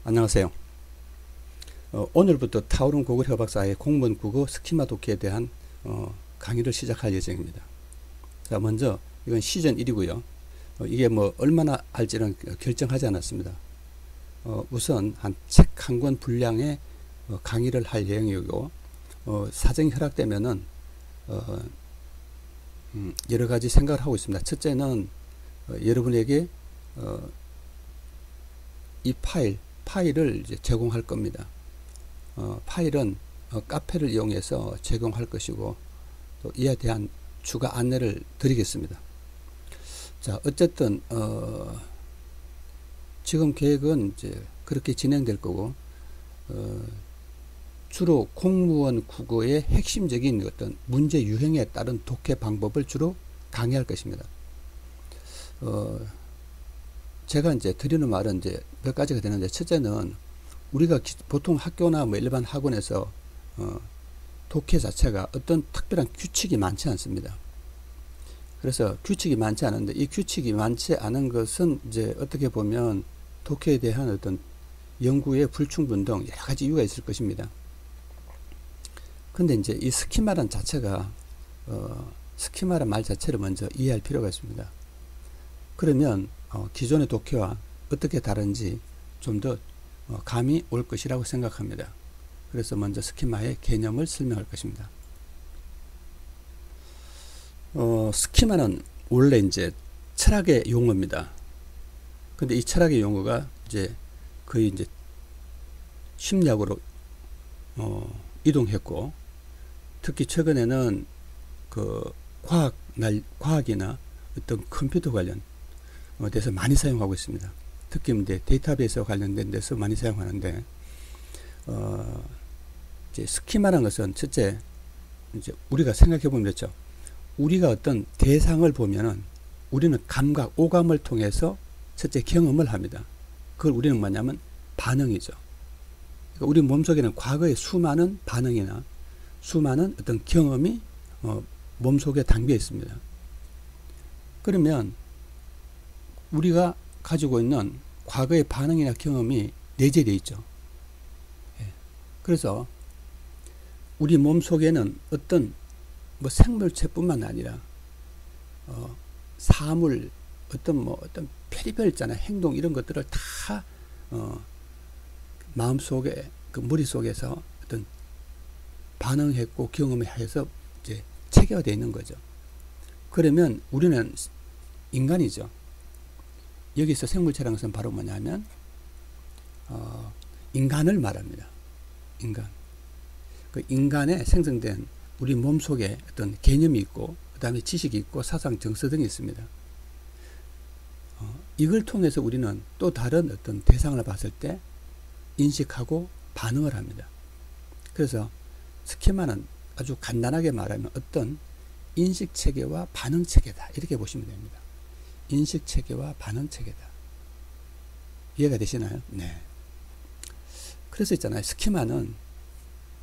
안녕하세요. 오늘부터 타오른 고글 협박사의 공무원 국어 스키마 독해에 대한 강의를 시작할 예정입니다. 자, 먼저 이건 시즌 1이고요. 이게 뭐 얼마나 할지는 결정하지 않았습니다. 우선 한 책 한 권 분량의 강의를 할 예정이고, 사정이 허락되면은 여러 가지 생각을 하고 있습니다. 첫째는 여러분에게 이 파일을 이제 제공할 겁니다. 파일은 카페를 이용해서 제공할 것이고, 또 이에 대한 추가 안내를 드리겠습니다. 자, 어쨌든 지금 계획은 이제 그렇게 진행될 거고, 주로 공무원 국어의 핵심적인 어떤 문제 유형에 따른 독해 방법을 주로 강의할 것입니다. 제가 이제 드리는 말은 이제 몇 가지가 되는데, 첫째는 우리가 보통 학교나 뭐 일반 학원에서 독해 자체가 어떤 특별한 규칙이 많지 않습니다. 그래서 규칙이 많지 않은데, 이 규칙이 많지 않은 것은 이제 어떻게 보면 독해에 대한 어떤 연구의 불충분 등 여러 가지 이유가 있을 것입니다. 근데 이제 이 스키마란 자체가 스키마란 말 자체를 먼저 이해할 필요가 있습니다. 그러면 기존의 독해와 어떻게 다른지 좀 더 감이 올 것이라고 생각합니다. 그래서 먼저 스키마의 개념을 설명할 것입니다. 스키마는 원래 이제 철학의 용어입니다. 근데 이 철학의 용어가 이제 거의 이제 심리학으로 이동했고, 특히 최근에는 그 과학이나 어떤 컴퓨터 관련 대해서 많이 사용하고 있습니다. 특히 이제 데이터베이스와 관련된 데서 많이 사용하는데, 이제 스키마라는 것은 첫째, 이제 우리가 생각해 보면 그렇죠. 우리가 어떤 대상을 보면은 우리는 감각, 오감을 통해서 첫째 경험을 합니다. 그걸 우리는 뭐냐면 반응이죠. 그러니까 우리 몸속에는 과거의 수많은 반응이나 수많은 어떤 경험이 몸속에 담겨 있습니다. 그러면 우리가 가지고 있는 과거의 반응이나 경험이 내재되어 있죠. 그래서 우리 몸속에는 어떤 뭐 생물체뿐만 아니라 사물, 어떤 별의별 있잖아요. 행동 이런 것들을 다 마음속에, 그 머릿속에서 어떤 반응했고 경험해서 이제 체계화되어 있는 거죠. 그러면 우리는 인간이죠. 여기서 생물체라는 것은 바로 뭐냐면 인간을 말합니다. 인간. 그 인간에 생성된 우리 몸속에 어떤 개념이 있고, 그 다음에 지식이 있고, 사상, 정서 등이 있습니다. 이걸 통해서 우리는 또 다른 어떤 대상을 봤을 때 인식하고 반응을 합니다. 그래서 스키마는 아주 간단하게 말하면 어떤 인식체계와 반응체계다, 이렇게 보시면 됩니다. 인식체계와 반응체계다. 이해가 되시나요? 네. 그래서 있잖아요. 스키마는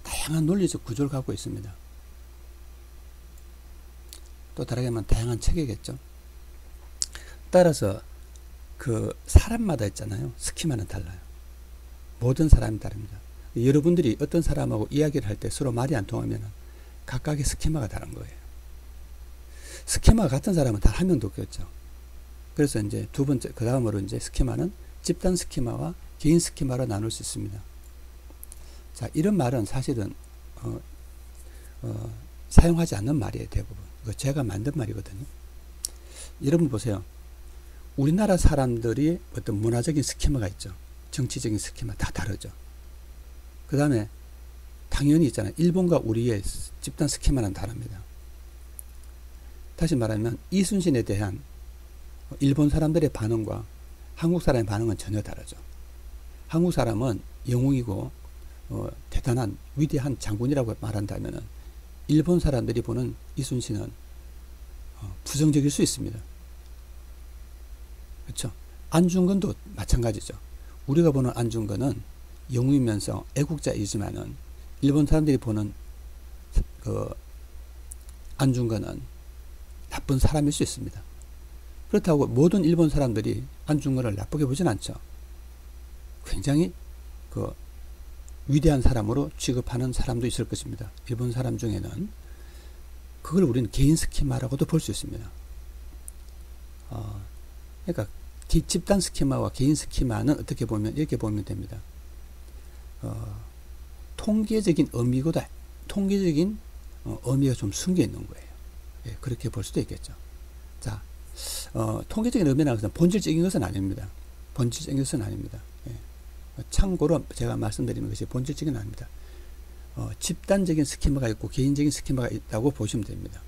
다양한 논리적 구조를 갖고 있습니다. 또 다르게 말하면 다양한 체계겠죠. 따라서 그 사람마다 있잖아요. 스키마는 달라요. 모든 사람이 다릅니다. 여러분들이 어떤 사람하고 이야기를 할 때 서로 말이 안 통하면 각각의 스키마가 다른 거예요. 스키마가 같은 사람은 단 한 명도 없겠죠. 그래서 이제 두 번째, 그 다음으로 이제 스키마는 집단 스키마와 개인 스키마로 나눌 수 있습니다. 자, 이런 말은 사실은 사용하지 않는 말이에요. 대부분. 이거 제가 만든 말이거든요. 여러분 보세요. 우리나라 사람들이 어떤 문화적인 스키마가 있죠. 정치적인 스키마 다 다르죠. 그 다음에 당연히 있잖아요. 일본과 우리의 집단 스키마는 다릅니다. 다시 말하면 이순신에 대한 일본 사람들의 반응과 한국 사람의 반응은 전혀 다르죠. 한국 사람은 영웅이고 대단한 위대한 장군이라고 말한다면, 일본 사람들이 보는 이순신은 부정적일 수 있습니다. 그렇죠? 안중근도 마찬가지죠. 우리가 보는 안중근은 영웅이면서 애국자이지만은 일본 사람들이 보는 그 안중근은 나쁜 사람일 수 있습니다. 그렇다고 모든 일본 사람들이 안중근을 나쁘게 보진 않죠. 굉장히 그 위대한 사람으로 취급하는 사람도 있을 것입니다. 일본 사람 중에는 그걸 우리는 개인 스키마라고도 볼 수 있습니다. 그러니까 집단 스키마와 개인 스키마는 어떻게 보면 이렇게 보면 됩니다. 통계적인 의미보다 통계적인 의미가 좀 숨겨 있는 거예요. 예, 그렇게 볼 수도 있겠죠. 자, 통계적인 의미라는 것은 본질적인 것은 아닙니다. 본질적인 것은 아닙니다. 예. 참고로 제가 말씀드리는 것이 본질적인 아닙니다. 집단적인 스키마가 있고 개인적인 스키마가 있다고 보시면 됩니다.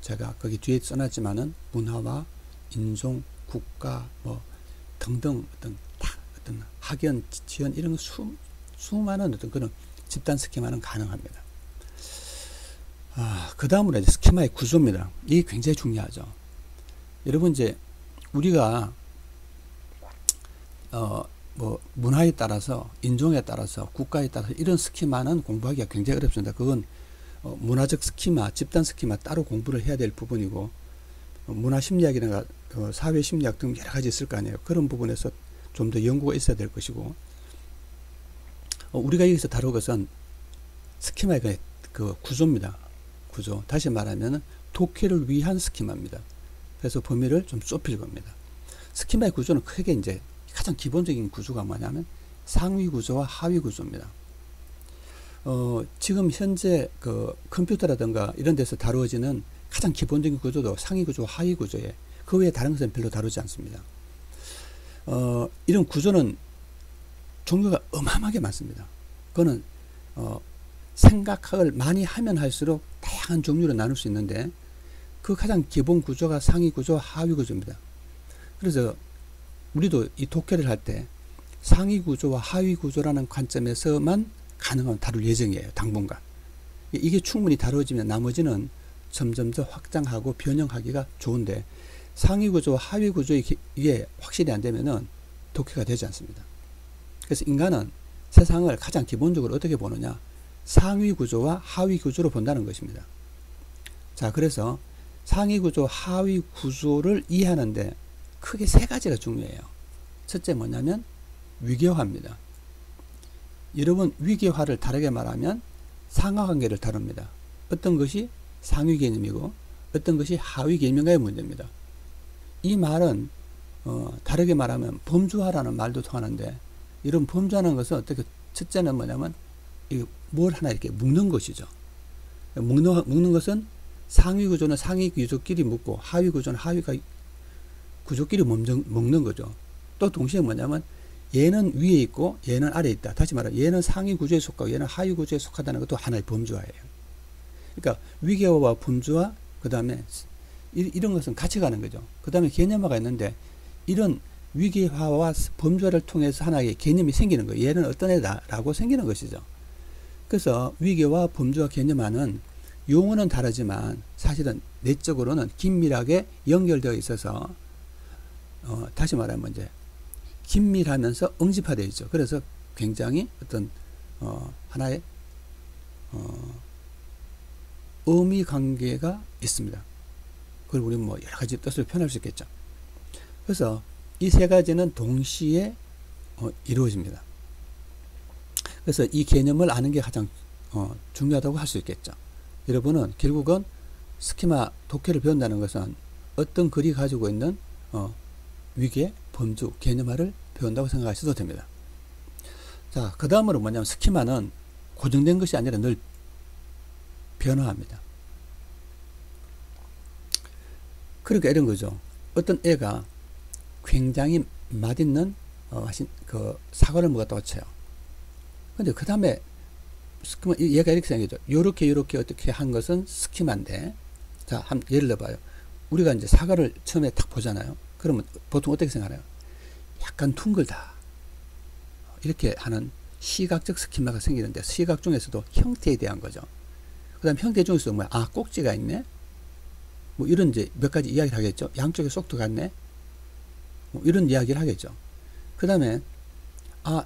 제가 거기 뒤에 써놨지만은 문화와 인종, 국가, 뭐 등등 어떤 학연, 지연 이런 수많은 어떤 그런 집단 스키마는 가능합니다. 그 다음으로 이제 스키마의 구조입니다. 이게 굉장히 중요하죠. 여러분 이제 우리가 뭐 문화에 따라서 인종에 따라서 국가에 따라서 이런 스키마는 공부하기가 굉장히 어렵습니다. 그건 문화적 스키마, 집단 스키마 따로 공부를 해야 될 부분이고 문화 심리학이나 사회 심리학 등 여러 가지 있을 거 아니에요. 그런 부분에서 좀 더 연구가 있어야 될 것이고 우리가 여기서 다룰 것은 스키마의 그 구조입니다. 구조. 다시 말하면 독해를 위한 스키마입니다. 그래서 범위를 좀 좁힐 겁니다. 스키마의 구조는 크게 이제 가장 기본적인 구조가 뭐냐면 상위 구조와 하위 구조입니다. 지금 현재 그 컴퓨터라든가 이런 데서 다루어지는 가장 기본적인 구조도 상위 구조, 하위 구조에 그 외에 다른 것은 별로 다루지 않습니다. 이런 구조는 종류가 어마어마하게 많습니다. 그거는 생각을 많이 하면 할수록 다양한 종류로 나눌 수 있는데 그 가장 기본 구조가 상위 구조, 하위 구조입니다. 그래서 우리도 이 독해를 할 때 상위 구조와 하위 구조라는 관점에서만 가능하면 다룰 예정이에요. 당분간. 이게 충분히 다뤄지면 나머지는 점점 더 확장하고 변형하기가 좋은데 상위 구조와 하위 구조에 이게 확실히 안 되면은 독해가 되지 않습니다. 그래서 인간은 세상을 가장 기본적으로 어떻게 보느냐? 상위 구조와 하위 구조로 본다는 것입니다. 자, 그래서 상위 구조, 하위 구조를 이해하는데 크게 세 가지가 중요해요. 첫째 뭐냐면 위계화입니다. 여러분 위계화를 다르게 말하면 상하관계를 다룹니다. 어떤 것이 상위 개념이고 어떤 것이 하위 개념과의 문제입니다. 이 말은 다르게 말하면 범주화라는 말도 통하는데 이런 범주화라는 것은 어떻게 첫째는 뭐냐면 뭘 하나 이렇게 묶는 것이죠. 묶는 것은 상위 구조는 상위 구조끼리 묶고 하위 구조는 하위 구조끼리 묶는 거죠. 또 동시에 뭐냐면 얘는 위에 있고 얘는 아래에 있다. 다시 말하면 얘는 상위 구조에 속하고 얘는 하위 구조에 속하다는 것도 하나의 범주화예요. 그러니까 위계화와 범주화 그 다음에 이런 것은 같이 가는 거죠. 그 다음에 개념화가 있는데 이런 위계화와 범주화를 통해서 하나의 개념이 생기는 거예요. 얘는 어떤 애다라고 생기는 것이죠. 그래서 위계화, 범주화, 개념화는 용어는 다르지만 사실은 내적으로는 긴밀하게 연결되어 있어서 다시 말하면 이제 긴밀하면서 응집화되어 있죠. 그래서 굉장히 어떤 하나의 의미 관계가 있습니다. 그걸 우리는 뭐 여러 가지 뜻으로 표현할 수 있겠죠. 그래서 이 세 가지는 동시에 이루어집니다. 그래서 이 개념을 아는 게 가장 중요하다고 할 수 있겠죠. 여러분은 결국은 스키마 독해를 배운다는 것은 어떤 글이 가지고 있는 위계, 범주, 개념화를 배운다고 생각하셔도 됩니다. 자, 그 다음으로 뭐냐면 스키마는 고정된 것이 아니라 늘 변화합니다. 그러니까 이런 거죠. 어떤 애가 굉장히 맛있는 그 사과를 먹었다고 쳐요. 근데 그 다음에 스키마, 얘가 이렇게 생각하죠. 요렇게 어떻게 한 것은 스키마인데, 자, 예를 들어봐요. 우리가 이제 사과를 처음에 딱 보잖아요. 그러면 보통 어떻게 생각하나요? 약간 둥글다. 이렇게 하는 시각적 스키마가 생기는데, 시각 중에서도 형태에 대한 거죠. 그 다음 형태 중에서도 뭐야? 아, 꼭지가 있네? 뭐 이런 이제 몇 가지 이야기를 하겠죠. 양쪽에 쏙도 같네? 뭐 이런 이야기를 하겠죠. 그 다음에, 아,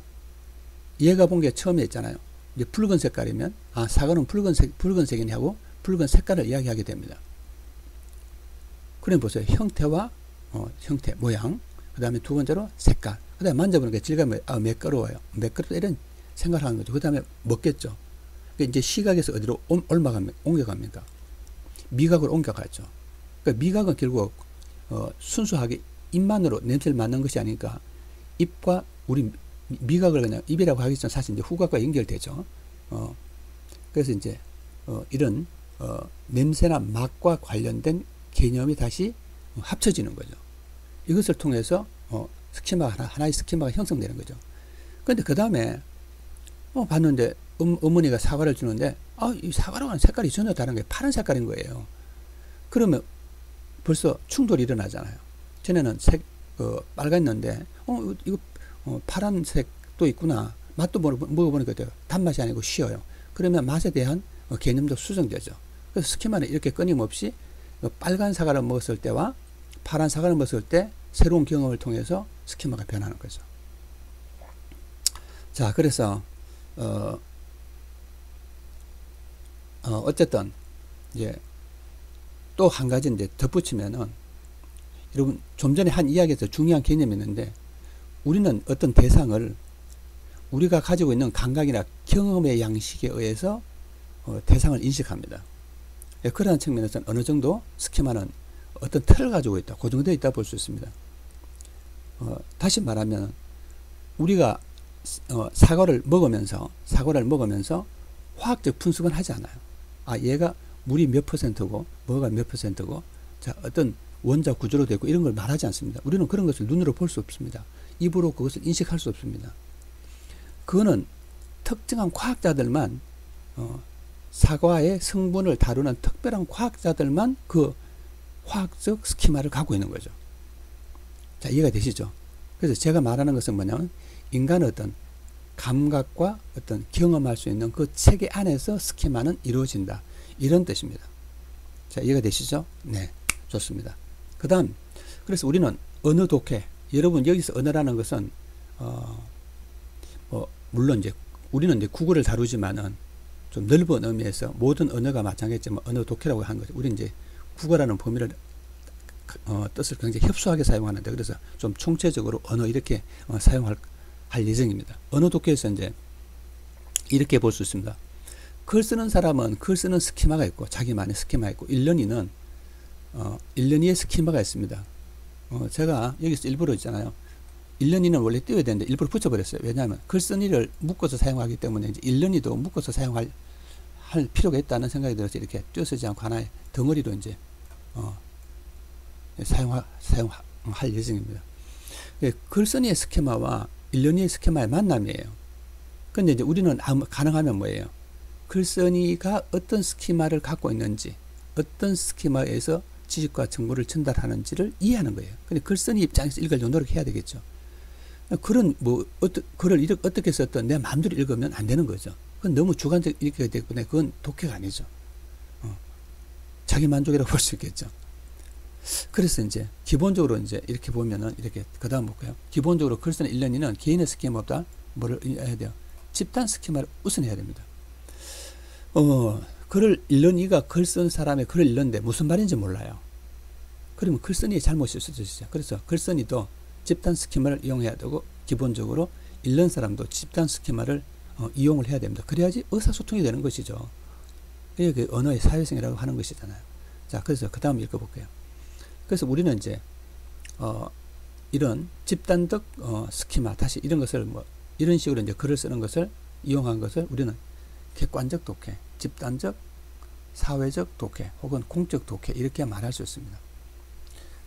얘가 본 게 처음에 있잖아요. 이제 붉은 색깔이면, 아, 사과는 붉은색이네 하고 붉은 색깔을 이야기하게 됩니다. 그럼 보세요. 형태와, 형태, 모양, 그 다음에 두 번째로 색깔. 그 다음에 만져보니까 질감이 매끄러워요. 매끄럽다 이런 생각을 하는 거죠. 그 다음에 먹겠죠. 이제 시각에서 어디로 옮겨갑니까? 미각으로 옮겨가죠. 그러니까 미각은 결국 순수하게 입만으로 냄새를 맡는 것이 아니니까 입과 우리 미각을 그냥 입이라고 하기 전 사실 이제 후각과 연결되죠. 그래서 이제 이런 냄새나 맛과 관련된 개념이 다시 합쳐지는 거죠. 이것을 통해서 하나의 스키마가 형성되는 거죠. 그런데 그 다음에 봤는데 어머니가 사과를 주는데 이 사과랑은 색깔이 전혀 다른 거예요. 파란 색깔인 거예요. 그러면 벌써 충돌이 일어나잖아요. 전에는 빨갛는데 이거 파란색도 있구나. 맛도 먹어보니까 단맛이 아니고 쉬어요. 그러면 맛에 대한 개념도 수정되죠. 그래서 스키마는 이렇게 끊임없이 빨간 사과를 먹었을 때와 파란 사과를 먹었을 때 새로운 경험을 통해서 스키마가 변하는 거죠. 자, 그래서 어쨌든 이제 또 한 가지 이제 덧붙이면은 여러분 좀 전에 한 이야기에서 중요한 개념이 있는데 우리는 어떤 대상을 우리가 가지고 있는 감각이나 경험의 양식에 의해서 대상을 인식합니다. 그러한 측면에서는 어느 정도 스키마는 어떤 틀을 가지고 있다, 고정되어 있다 볼 수 있습니다. 다시 말하면 우리가 사과를 먹으면서 화학적 분석은 하지 않아요. 얘가 물이 몇 %고 뭐가 몇 %고 자 어떤 원자 구조로 되고 이런 걸 말하지 않습니다. 우리는 그런 것을 눈으로 볼 수 없습니다. 입으로 그것을 인식할 수 없습니다. 그거는 특정한 과학자들만 사과의 성분을 다루는 특별한 과학자들만 그 화학적 스키마를 갖고 있는 거죠. 자, 이해가 되시죠? 그래서 제가 말하는 것은 뭐냐면 인간의 어떤 감각과 어떤 경험할 수 있는 그 체계 안에서 스키마는 이루어진다. 이런 뜻입니다. 자, 이해가 되시죠? 네, 좋습니다. 그 다음, 그래서 우리는 언어 독해. 여러분, 여기서 언어라는 것은, 물론 이제, 우리는 이제 국어를 다루지만은 좀 넓은 의미에서 모든 언어가 마찬가지지만 언어 독해라고 하는 거죠. 우리는 이제 국어라는 범위를, 뜻을 굉장히 협소하게 사용하는데, 그래서 좀 총체적으로 언어 이렇게 사용할 예정입니다. 언어 독해에서 이제 이렇게 볼 수 있습니다. 글 쓰는 사람은 글 쓰는 스키마가 있고 자기만의 스키마가 있고 일련이는 일련이의 스키마가 있습니다. 제가 여기서 일부러 있잖아요. 일련이는 원래 띄워야 되는데 일부러 붙여버렸어요. 왜냐하면 글쓴이를 묶어서 사용하기 때문에 이제 일련이도 묶어서 사용할 필요가 있다는 생각이 들어서 이렇게 띄어쓰지 않고 하나의 덩어리로 이제 사용할 예정입니다. 글쓴이의 스키마와 일련이의 스키마의 만남이에요. 근데 이제 우리는 가능하면 뭐예요? 글쓴이가 어떤 스키마를 갖고 있는지, 어떤 스키마에서 지식과 정보를 전달하는지를 이해하는 거예요. 근데 글쓴이 입장에서 읽으려고 노력해야 되겠죠. 글은 글을 어떻게 썼든 내 마음대로 읽으면 안 되는 거죠. 그건 너무 주관적 읽기가 되기 때문에 그건 독해가 아니죠. 자기 만족이라고 볼 수 있겠죠. 그래서 이제 기본적으로 이제 이렇게 보면은 이렇게 그 다음 볼까요? 기본적으로 글 쓰는 일련이는 개인의 스키마보다 뭐를 해야 돼요? 집단 스키마를 우선해야 됩니다. 일련이가 글 쓴 사람의 글을 읽는데 무슨 말인지 몰라요. 그러면 글쓴이의 잘못일 수도 있어요. 그래서 글쓴이도 집단 스키마를 이용해야 되고 기본적으로 읽는 사람도 집단 스키마를 이용을 해야 됩니다. 그래야지 의사소통이 되는 것이죠. 이게 언어의 사회성이라고 하는 것이잖아요. 자, 그래서 그 다음 읽어볼게요. 그래서 우리는 이제 이런 집단적 스키마, 다시 이런 것을 이런 식으로 이제 글을 쓰는 것을 이용한 것을 우리는 객관적 독해, 집단적, 사회적 독해, 혹은 공적 독해 이렇게 말할 수 있습니다.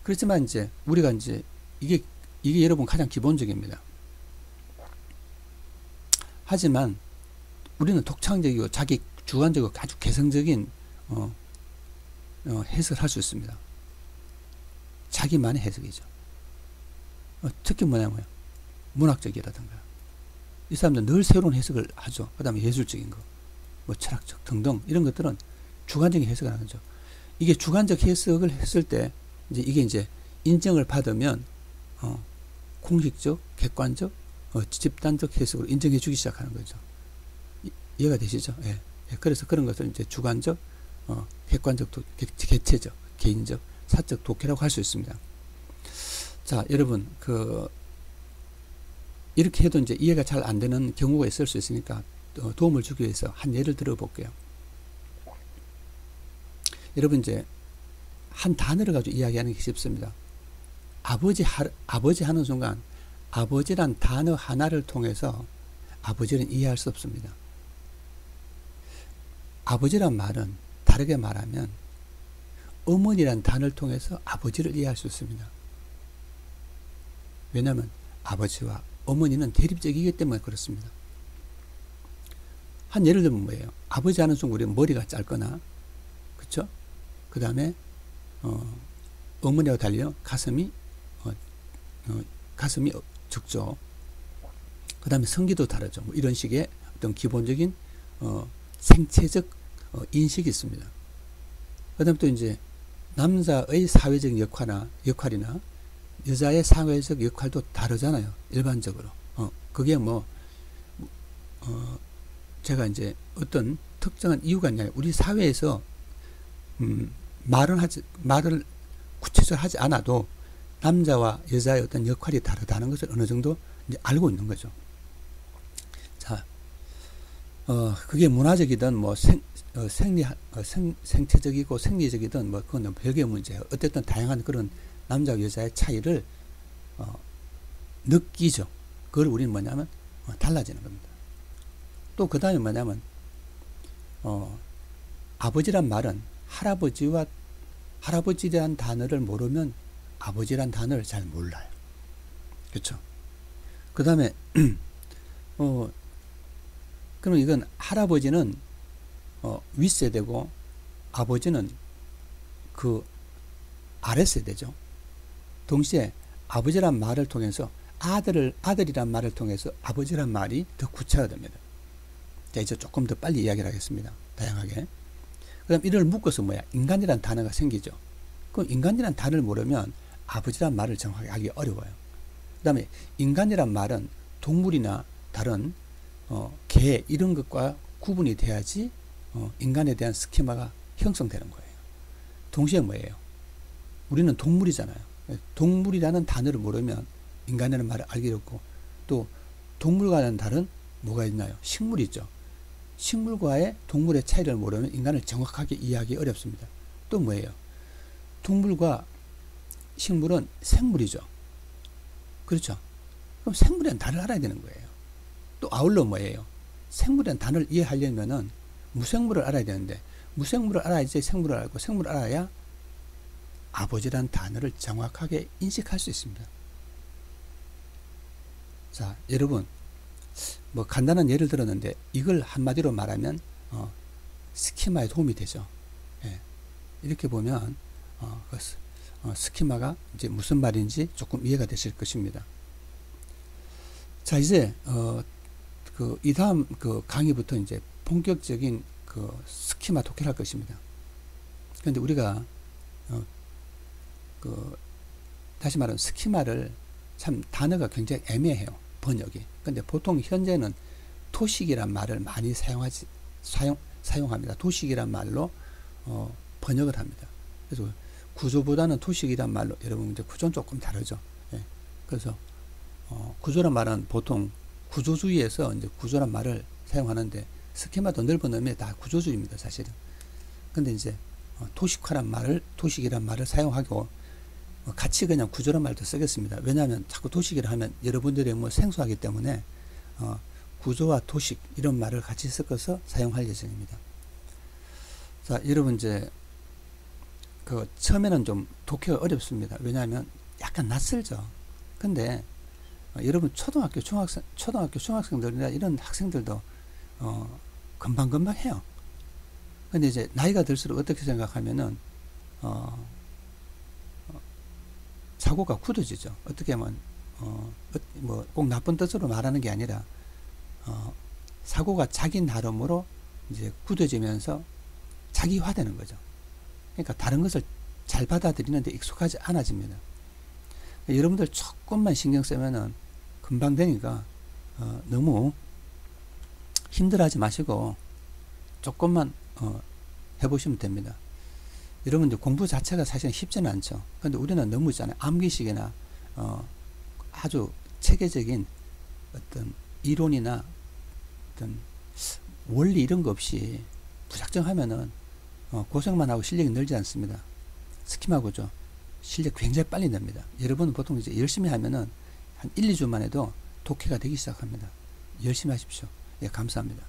그렇지만 이제 우리가 이제 이게 여러분 가장 기본적입니다. 하지만 우리는 독창적이고 자기 주관적이고 아주 개성적인 해석을 할 수 있습니다. 자기만의 해석이죠. 특히 뭐냐면 문학적이라든가 이 사람들은 늘 새로운 해석을 하죠. 그 다음에 예술적인 거, 철학적 등등 이런 것들은 주관적인 해석을 하는 거죠. 이게 주관적 해석을 했을 때 이게 이제 인정을 받으면 공식적, 객관적, 집단적 해석으로 인정해 주기 시작하는 거죠. 이해가 되시죠? 예. 그래서 그런 것을 이제 주관적, 객관적, 개체적, 개인적, 사적 독해라고 할 수 있습니다. 자, 여러분, 이렇게 해도 이제 이해가 잘 안 되는 경우가 있을 수 있으니까 도움을 주기 위해서 한 예를 들어 볼게요. 여러분, 이제 한 단어를 가지고 이야기하는 게 쉽습니다. 아버지 하는 순간, 아버지란 단어 하나를 통해서 아버지는 이해할 수 없습니다. 아버지란 말은 다르게 말하면 어머니란 단어를 통해서 아버지를 이해할 수 있습니다. 왜냐하면 아버지와 어머니는 대립적이기 때문에 그렇습니다. 한 예를 들면 뭐예요? 아버지 하는 순간 우리는 머리가 짧거나, 그쵸? 그 다음에 어머니와 달리 가슴이 적죠. 그 다음에 성기도 다르죠. 뭐 이런 식의 어떤 기본적인 생체적 인식이 있습니다. 그 다음에 또 이제 남자의 사회적 역할이나 여자의 사회적 역할도 다르잖아요. 일반적으로. 그게 제가 이제 어떤 특정한 이유가 아니라 우리 사회에서 말을 구체적으로 하지 않아도 남자와 여자의 어떤 역할이 다르다는 것을 어느 정도 이제 알고 있는 거죠. 자, 그게 문화적이든 뭐 생체적이고 생리적이든 뭐 그건 별개의 문제예요. 어쨌든 다양한 그런 남자와 여자의 차이를 느끼죠. 그걸 우리는 뭐냐면 달라지는 겁니다. 또 그 다음에 뭐냐면 아버지란 말은 할아버지란 단어를 모르면 아버지란 단어를 잘 몰라요. 그렇죠? 그 다음에 그럼 이건 할아버지는 윗세대고 아버지는 그 아랫세대죠. 동시에 아버지란 말을 통해서 아들이란 말을 통해서 아버지란 말이 더 구체화됩니다. 자, 이제 조금 더 빨리 이야기를 하겠습니다. 다양하게. 그 다음 이를 묶어서 인간이란 단어가 생기죠. 그럼 인간이란 단어를 모르면 아버지란 말을 정확하게 하기 어려워요. 그 다음에 인간이란 말은 동물이나 다른 개 이런 것과 구분이 돼야지 인간에 대한 스키마가 형성되는 거예요. 동시에 뭐예요? 우리는 동물이잖아요. 동물이라는 단어를 모르면 인간이라는 말을 알기 어렵고, 또 동물과는 다른 뭐가 있나요? 식물이 있죠. 식물과의 동물의 차이를 모르면 인간을 정확하게 이해하기 어렵습니다. 또 뭐예요? 동물과 식물은 생물이죠. 그렇죠? 그럼 생물이라는 단어를 알아야 되는 거예요. 또 아울러 뭐예요? 생물이라는 단어를 이해하려면은 무생물을 알아야 되는데, 무생물을 알아야지 생물을 알고, 생물을 알아야 아버지란 단어를 정확하게 인식할 수 있습니다. 자, 여러분, 뭐 간단한 예를 들었는데 이걸 한마디로 말하면 스키마에 도움이 되죠. 예. 이렇게 보면 스키마가 이제 무슨 말인지 조금 이해가 되실 것입니다. 자, 이제 이 다음 강의부터 이제 본격적인 스키마 독해를 할 것입니다. 그런데 우리가 다시 말하면 스키마를 참 단어가 굉장히 애매해요. 번역이. 근데 보통 현재는 토식이란 말을 많이 사용합니다. 토식이란 말로 번역을 합니다. 그래서 구조보다는 토식이란 말로, 여러분 이제 구조는 조금 다르죠. 예. 그래서 구조란 말은 보통 구조주의에서 이제 구조란 말을 사용하는데, 스키마도 넓은 의미에 다 구조주의입니다, 사실은. 근데 이제 토식이란 말을 사용하고 같이 그냥 구조란 말도 쓰겠습니다. 왜냐하면 자꾸 토식이라 하면 여러분들이 생소하기 때문에 구조와 토식 이런 말을 같이 섞어서 사용할 예정입니다. 자, 여러분 이제 처음에는 좀 독해가 어렵습니다. 왜냐하면 약간 낯설죠. 근데 여러분 초등학교 중학생들이나 이런 학생들도 금방금방 해요. 근데 이제 나이가 들수록 어떻게 생각하면은 사고가 굳어지죠. 어떻게 하면 뭐 꼭 나쁜 뜻으로 말하는 게 아니라 사고가 자기 나름으로 이제 굳어지면서 자기화되는 거죠. 그러니까 다른 것을 잘 받아들이는데 익숙하지 않아집니다. 여러분들 조금만 신경 쓰면은 금방 되니까 너무 힘들어하지 마시고 조금만 해보시면 됩니다. 여러분들 공부 자체가 사실은 쉽지는 않죠. 근데 우리는 너무 있잖아요. 암기식이나 아주 체계적인 어떤 이론이나 어떤 원리 이런 거 없이 무작정 하면은 고생만 하고 실력이 늘지 않습니다. 스키마고죠. 실력 굉장히 빨리 납니다. 여러분은 보통 이제 열심히 하면은 한 1, 2주만 해도 독해가 되기 시작합니다. 열심히 하십시오. 예, 감사합니다.